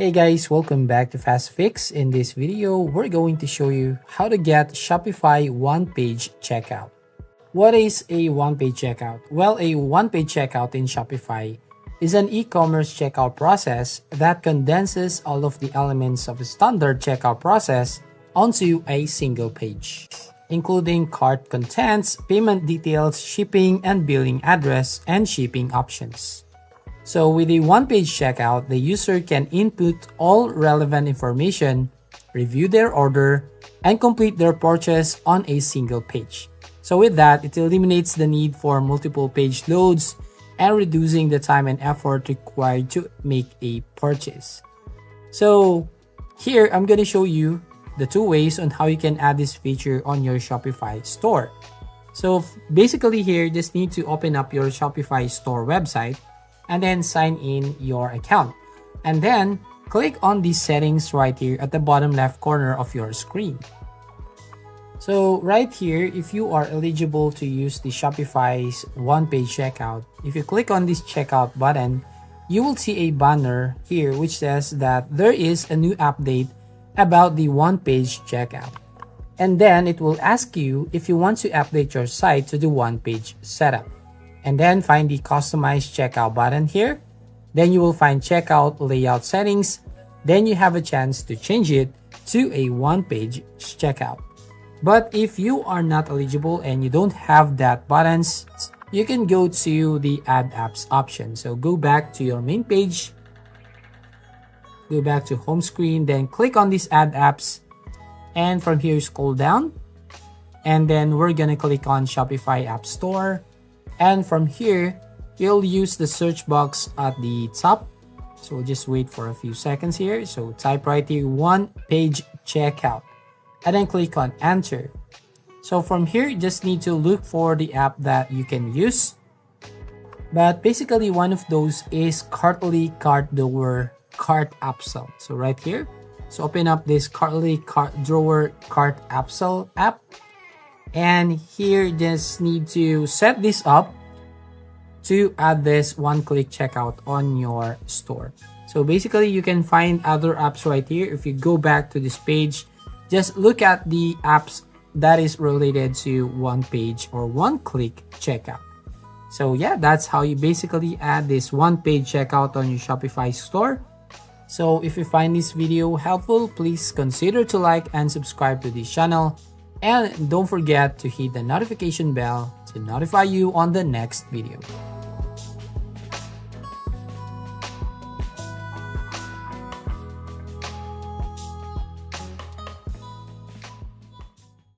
Hey guys, welcome back to Fast Fix. In this video, we're going to show you how to get Shopify one-page checkout. What is a one-page checkout? Well, a one-page checkout in Shopify is an e-commerce checkout process that condenses all of the elements of a standard checkout process onto a single page, including cart contents, payment details, shipping and billing address, and shipping options. So with a one-page checkout, the user can input all relevant information, review their order, and complete their purchase on a single page. So with that, it eliminates the need for multiple page loads and reducing the time and effort required to make a purchase. So here, I'm going to show you the two ways on how you can add this feature on your Shopify store. So basically here, you just need to open up your Shopify store website and then sign in your account. And then click on the settings right here at the bottom left corner of your screen. So right here, if you are eligible to use the Shopify's one-page checkout, if you click on this checkout button, you will see a banner here which says that there is a new update about the one-page checkout. And then it will ask you if you want to update your site to the one-page setup. And then find the customize checkout button here. Then you will find checkout layout settings. Then you have a chance to change it to a one-page checkout. But if you are not eligible and you don't have that buttons, you can go to the add apps option. So go back to your main page, go back to home screen, then click on this add apps. And from here, scroll down. And then we're gonna click on Shopify App Store. And from here, you'll use the search box at the top. So we'll just wait for a few seconds here. So type right here, one-page checkout, and then click on enter. So from here, you just need to look for the app that you can use. But basically, one of those is Cartly Cart Drawer Cart Upsell. So right here, so open up this Cartly Cart Drawer Cart Upsell app. And here, just need to set this up to add this one-click checkout on your store. So basically, you can find other apps right here. If you go back to this page, just look at the apps that is related to one-page or one-click checkout. So yeah, that's how you basically add this one-page checkout on your Shopify store. So if you find this video helpful, please consider to like and subscribe to this channel. And don't forget to hit the notification bell to notify you on the next video.